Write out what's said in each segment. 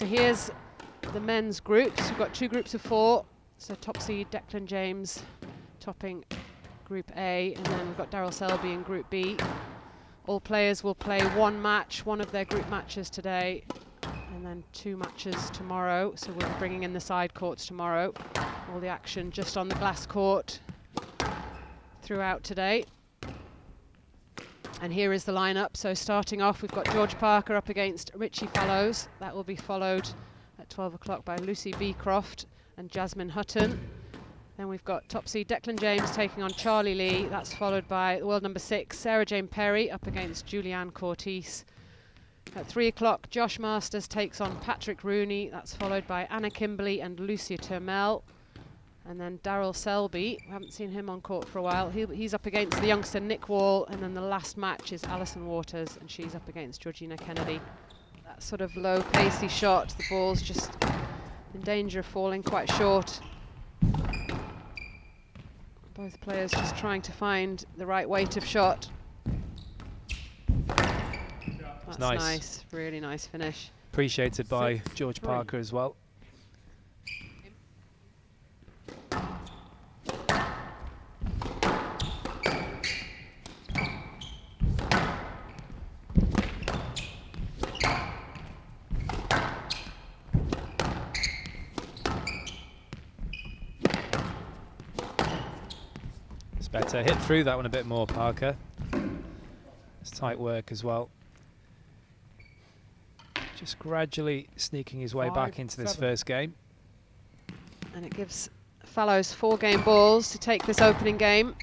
So here's the men's groups. We've got 2 groups of 4. So top seed Declan James topping Group A, and then we've got Daryl Selby in Group B. All players will play 1 match, 1 of their group matches today, and then 2 matches tomorrow. So we'll be bringing in the side courts tomorrow. All the action just on the glass court throughout today. And here is the lineup. So starting off, we've got George Parker up against Richie Fallows. That will be followed at 12 o'clock by Lucy Beecroft and Jasmine Hutton. Then we've got top seed Declan James taking on Charlie Lee. That's followed by world number 6, Sarah Jane Perry, up against Julianne Cortese. At 3 o'clock, Josh Masters takes on Patrick Rooney. That's followed by Anna Kimberley and Lucia Turmel. And then Daryl Selby, we haven't seen him on court for a while. He's up against the youngster Nick Wall. And then the last match is Alison Waters, and she's up against Georgina Kennedy. That sort of low, pacey shot. The ball's just in danger of falling quite short. Both players just trying to find the right weight of shot. That's nice. Really nice finish. Appreciated by George Parker as well. Better hit through that one a bit more, Parker. It's tight work as well. Just gradually sneaking his way back into this first game. And it gives Fallows 4 game balls to take this opening game.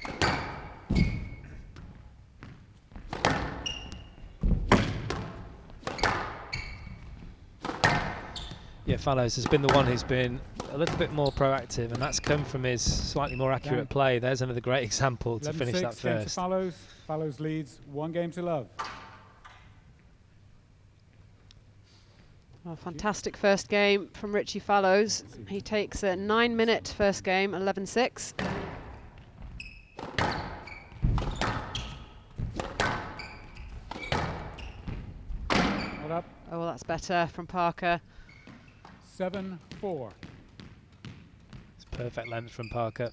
Yeah, Fallows has been the one who's been a little bit more proactive, and that's come from his slightly more accurate play. There's another great example to finish that first. Fallows leads 1 game to love. Well, fantastic first game from Richie Fallows. He takes a 9-minute first game, 11-6. Oh, that's better from Parker. 7-4. It's perfect length from Parker.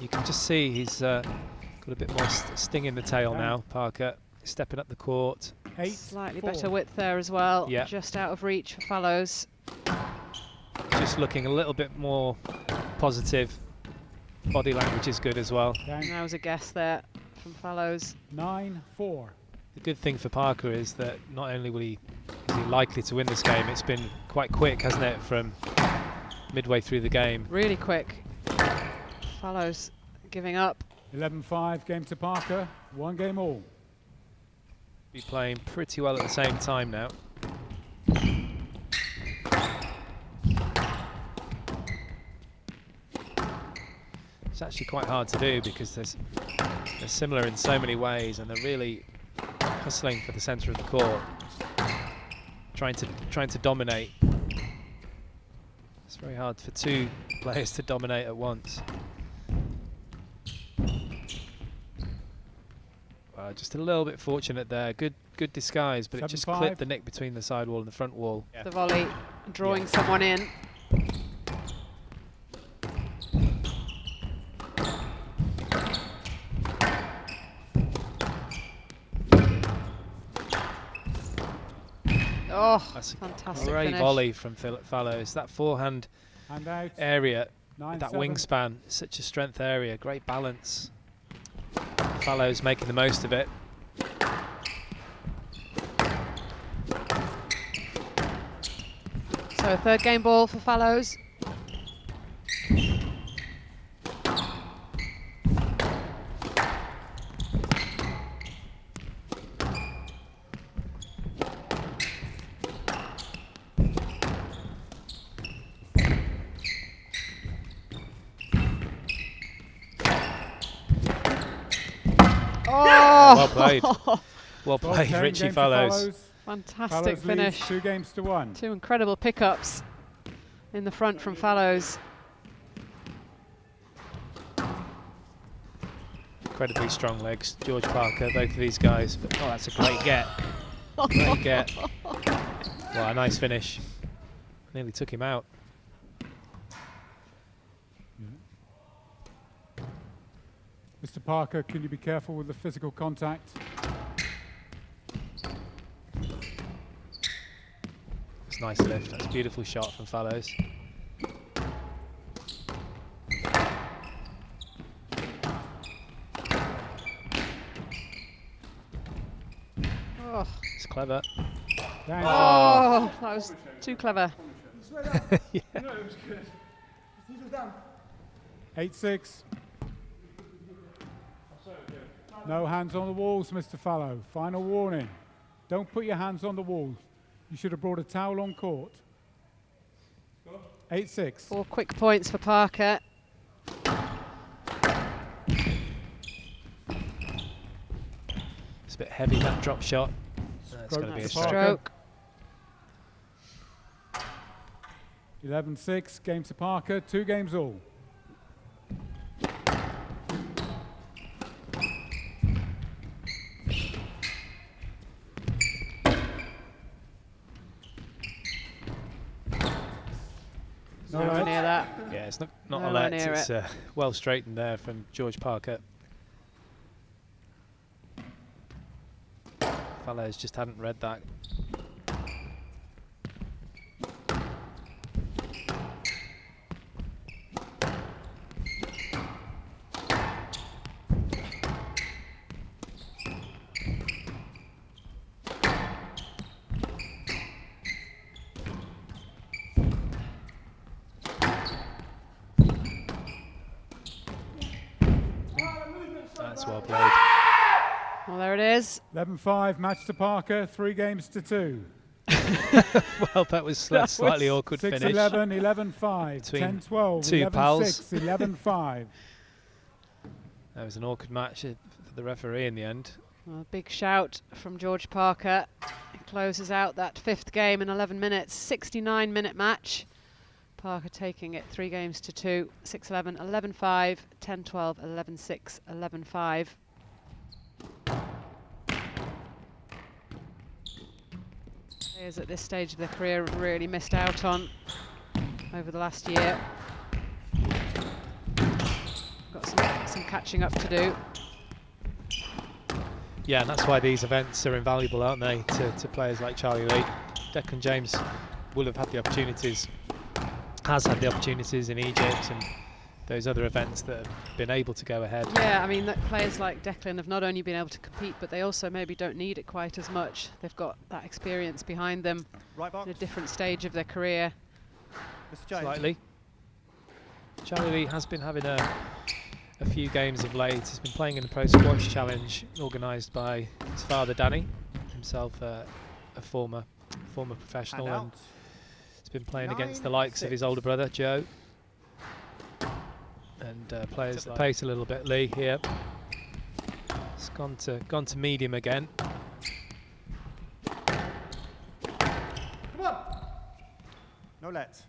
You can just see he's got a bit more sting in the tail now. Parker stepping up the court. Slightly better width there as well. Yeah. Just out of reach for Fallows. Just looking a little bit more positive. Body language is good as well. And that was a guess there from Fallows. 9-4. The good thing for Parker is that not only is he likely to win this game, it's been quite quick, hasn't it, from midway through the game. Really quick. Fallows giving up. 11-5, game to Parker, 1 game all. Be playing pretty well at the same time now. It's actually quite hard to do because they're similar in so many ways, and they're really hustling for the centre of the court, trying to dominate. It's very hard for 2 players to dominate at once. Just a little bit fortunate there. Good disguise, but it just clipped the nick between the side wall and the front wall. The volley drawing someone in. Oh, that's a fantastic great finish. Volley from Fallows. That forehand area, that wingspan, such a strength area, great balance. Fallows making the most of it. So 3rd game ball for Fallows. Well played. Well played, Richie Fallows. Fantastic finish. 2 games to 1. 2 incredible pickups in the front from Fallows. Incredibly strong legs, George Parker, both of these guys. But, that's a great get. Great get. Well, a nice finish. Nearly took him out. Mr. Parker, can you be careful with the physical contact? It's a nice lift. That's a beautiful shot from Fallows. Oh, It's clever. Thank oh, that was too clever. Yeah. 8-6. No hands on the walls, Mr. Fallow. Final warning. Don't put your hands on the walls. You should have brought a towel on court. 8-6. 4 quick points for Parker. It's a bit heavy, that drop shot. That's going to be a Stroke. stroke. Stroke. 11-6. Game to Parker. 2 games all. Nowhere near that. Yeah, it's not a Nowhere let. near It's well straightened there from George Parker. Fallows just hadn't read that. That's well played. Well, there it is. 11-5. Match to Parker. 3 games to 2. Well, that was a slightly awkward finish. 6-11. 11-5. Between 10-12. two pals. 11-6. 11-5. That was an awkward match for the referee in the end. Well, a big shout from George Parker. It closes out that 5th game in 11 minutes. 69-minute match. Parker taking it 3 games to 2. 6-11, 11-5, 10-12, 11-6, 11-5. Players at this stage of their career have really missed out on over the last year. Got some catching up to do. Yeah, and that's why these events are invaluable, aren't they, to players like Charlie Lee. Declan James will have had the opportunities, has had the opportunities in Egypt and those other events that have been able to go ahead. Yeah, I mean, that players like Declan have not only been able to compete, but they also maybe don't need it quite as much. They've got that experience behind them at a different stage of their career. Slightly. Charlie Lee has been having a few games of late. He's been playing in the Pro Squash Challenge organised by his father Danny, himself a former professional, and he's been playing against the likes of his older brother Joe and players at the pace a little bit. Lee here, it's gone to medium again. Come on. No let.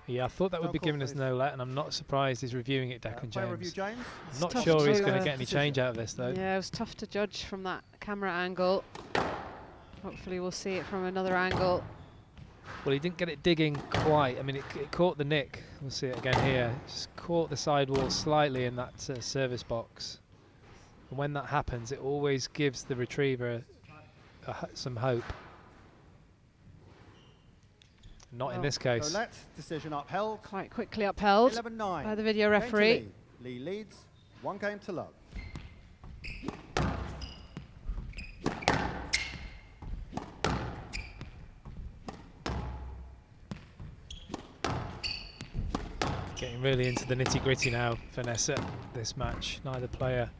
Yeah, I thought that would be giving us no let, and I'm not surprised he's reviewing it, Declan Player review, James. James. I'm not tough sure he's to, going to get any change out of this though. Yeah, it was tough to judge from that camera angle. Hopefully we'll see it from another angle. Well, he didn't get it digging quite. I mean, it caught the nick. We'll see it again here. Just caught the sidewall slightly in that service box. And when that happens, it always gives the retriever some hope. Not in this case. No let. Decision upheld. Quite quickly upheld 11-9. by the video Game to referee. Lee. Lee leads. 1 game to love. Getting really into the nitty-gritty now, Vanessa, this match. Neither player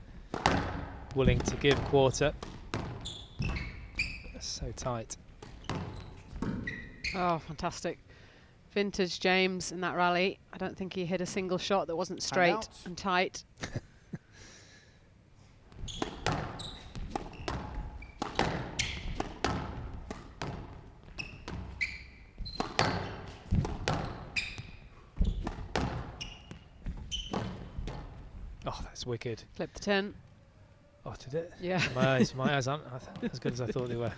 willing to give quarter. It's so tight. Oh, fantastic. Vintage James in that rally. I don't think he hit a single shot that wasn't straight out. and tight. Oh, that's wicked. Clip the tin. Oh, did it? Yeah. My eyes aren't as good as I thought they were.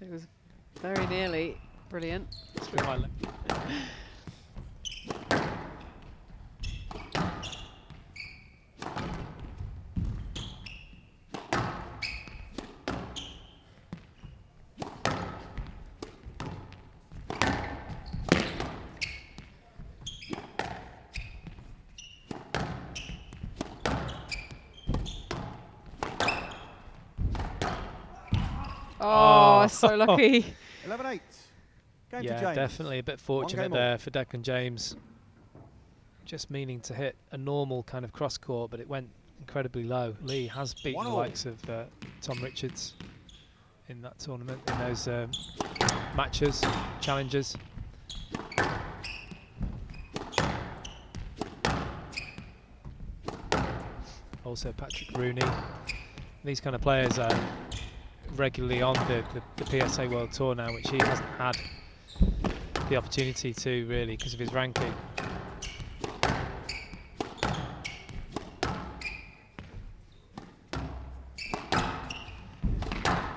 It was very nearly Brilliant. Through high leg. Oh, so lucky. 11-8. Game to Yeah, James. definitely a bit fortunate game all. there for Declan James. Just meaning to hit a normal kind of cross court, but it went incredibly low. Lee has beaten the 1-all. likes of Tom Richards in that tournament, in those matches, challenges. Also Patrick Rooney. These kind of players are regularly on the PSA World Tour now, which he hasn't had the opportunity to really because of his ranking.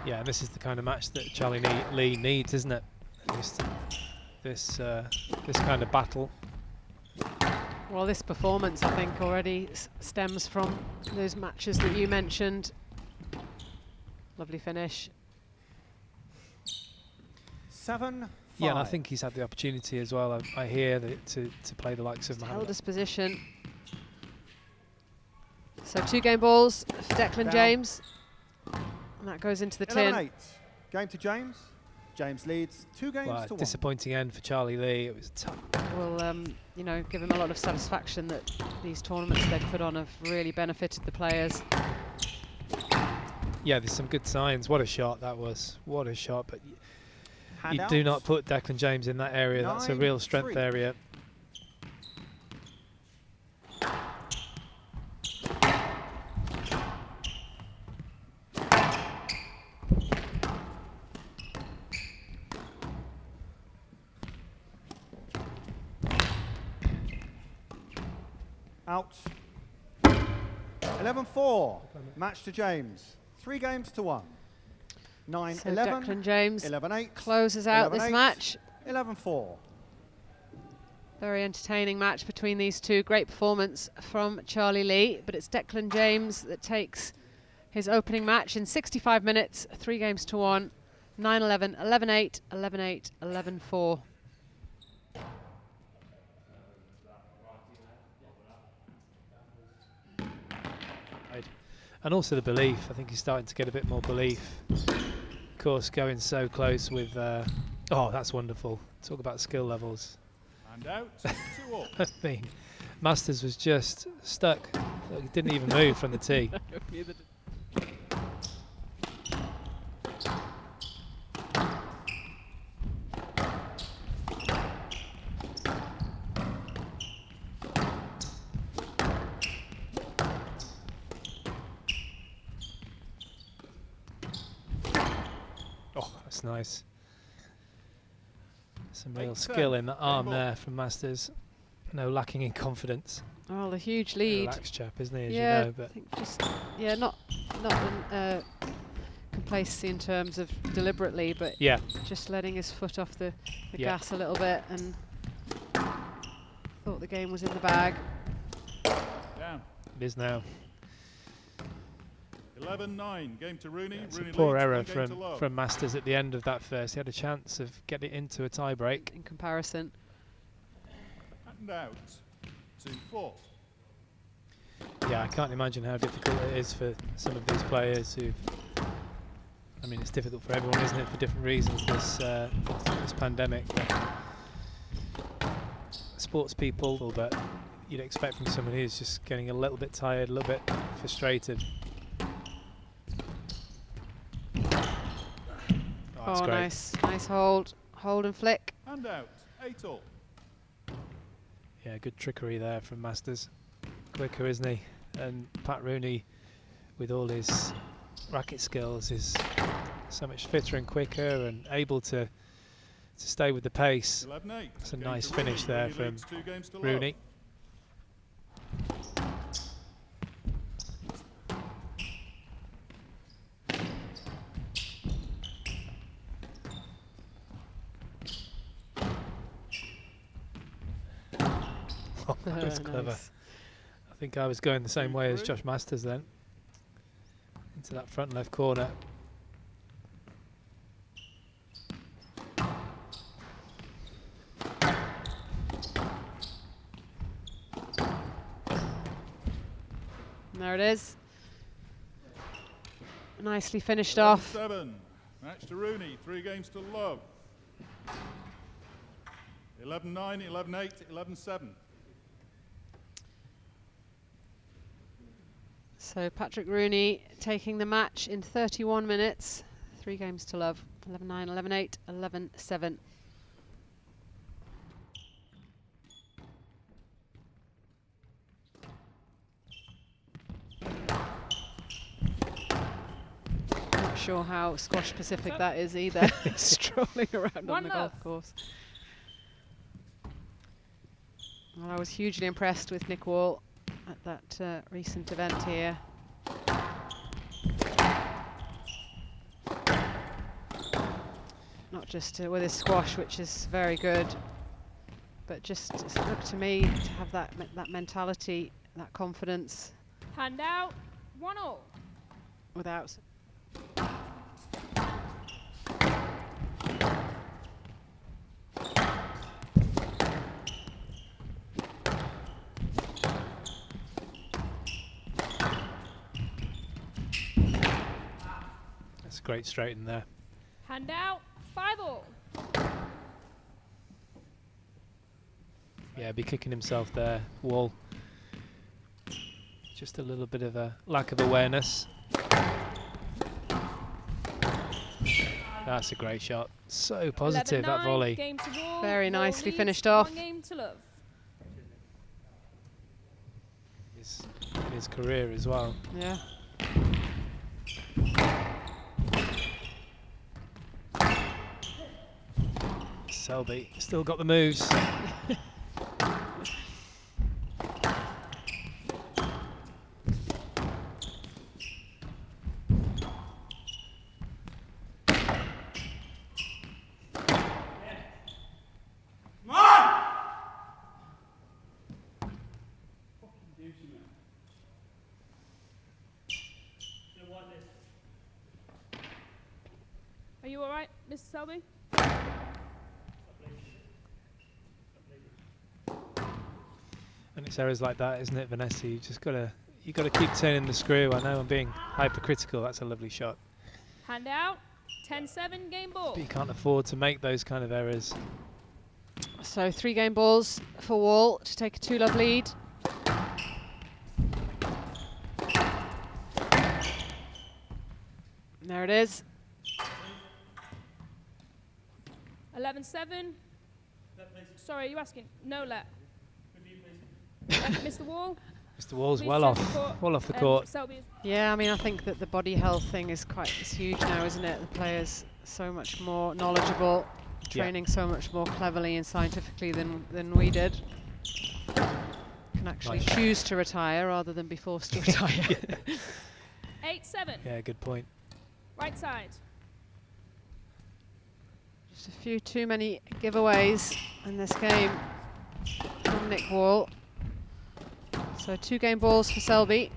Yeah, this is the kind of match that Charlie Lee needs, isn't it? This kind of battle. Well, this performance, I think, already stems from those matches that you mentioned. Lovely finish. 7-5. Yeah, and I think he's had the opportunity as well. I hear that to play the likes of Held Mohammed. his position. So 2 game balls for Declan Down. James. And that goes into the tin. 11-8. Game to James. James leads 2 games Well, to 1. disappointing end for Charlie Lee. It was tough. Will you know, give him a lot of satisfaction that these tournaments they've put on have really benefited the players. Yeah, there's some good signs. What a shot that was. What a shot. But you Hand do out. not put Declan James in that area. That's a real strength 9-3. area. Out. 11-4. Match to James. 3 games to 1. 9-11. So Declan James 11-8. closes out this 11-8. match. 11-4. Very entertaining match between these two. Great performance from Charlie Lee, but it's Declan James that takes his opening match in 65 minutes, 3 games to 1, 9-11, 11-8, 11-8, 11-4. And also the belief. I think he's starting to get a bit more belief. Of course, going so close with... oh, that's wonderful. Talk about skill levels. And out, 2-all. I mean, Masters was just stuck. He didn't even move from the tee. Oh, that's nice. Some real 8-10. skill in the arm Game there from Masters. No lacking in confidence. Oh, the huge Very lead. relaxed chap, isn't he? As Yeah, you know, but I think just not complacency in terms of deliberately, but yeah, just letting his foot off the Yeah. gas a little bit and thought the game was in the bag. Down. it is now. 11-9. Game to Rooney. It's Rooney a poor leads, error 1 game to love. from Masters at the end of that first. He had a chance of getting into a tie break. In comparison. And out, 2-4. Yeah, I can't imagine how difficult it is for some of these players who. I mean, it's difficult for everyone, isn't it, for different reasons, this pandemic. But sports people, but you'd expect from someone who's just getting a little bit tired, a little bit frustrated. That's Oh, great. nice hold and flick. And out, 8-all. Yeah, good trickery there from Masters. Quicker, isn't he? And Pat Rooney, with all his racket skills, is so much fitter and quicker and able to stay with the pace. 11-8. It's a Game nice to finish Rooney. there Rooney from leads 2 games to Rooney. Oh, that was clever. Nice. I think I was going the same way as Josh Masters then. Into that front left corner. And there it is. Nicely finished off. 7. Match to Rooney. 3 games to love. 11-9, 11-8, 11-7. So Patrick Rooney taking the match in 31 minutes. 3 games to love. 11-9, 11-8, 11-7. Not sure how squash specific that is either. Strolling around on the golf course. Well, I was hugely impressed with Nick Wall at that recent event here. Not just with his squash, which is very good, but just it looked to me to have that mentality, that confidence. Hand out, 1-all. Without. That's a great straight in there. Hand out, 5-all. Yeah, be kicking himself there. Wall. Just a little bit of a lack of awareness. That's a great shot. So positive, that 11-9, volley. game to Wall. Very Wall nicely leads, finished off. 1 game to love. In his career as well. Yeah. Selby still got the moves. Are you all right, Mr. Selby? And it's errors like that, isn't it, Vanessa? You gotta keep turning the screw. I know I'm being hypercritical. That's a lovely shot, Hand out, 10-7, game ball. but you can't afford to make those kind of errors. So 3 game balls for Wall to take a 2-love lead. And there it is. 11-7. Sorry, are you asking? No let. Mr. Wall. Mr. Wall's please well turn off, the court, well off the and court. Selby is Yeah, I mean, I think that the body health thing is huge now, isn't it? The players so much more knowledgeable, Yeah. training so much more cleverly and scientifically than we did. Can actually Nice. choose to retire rather than be forced to retire. 8-7. Yeah, good point. Right side. Just a few too many giveaways in this game from Nick Wall. So 2 game balls for Selby.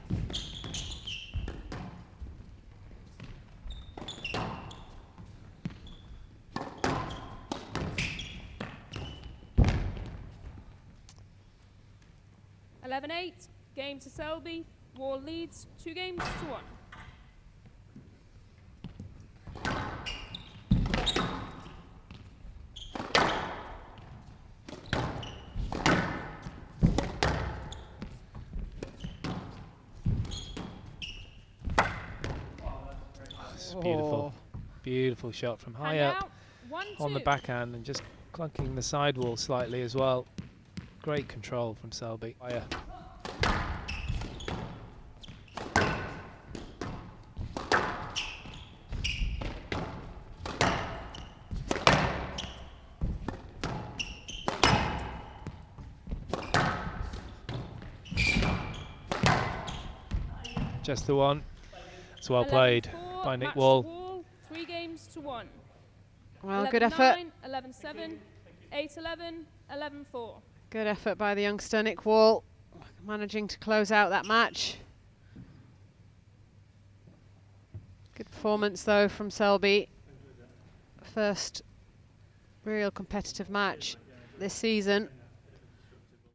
$11-8, game to Selby. Wall leads 2 games to 1. It's beautiful, beautiful shot from high Hand up out, 1-2. on the backhand and just clunking the sidewall slightly as well. Great control from Selby. Higher. Just the one. It's well played 11-4, by Nick match Wall. 3 games to 1. Well, good effort. 11-9, 11-7, 8-11, 11-4. Good effort by the youngster Nick Wall, managing to close out that match. Good performance though from Selby. First real competitive match this season.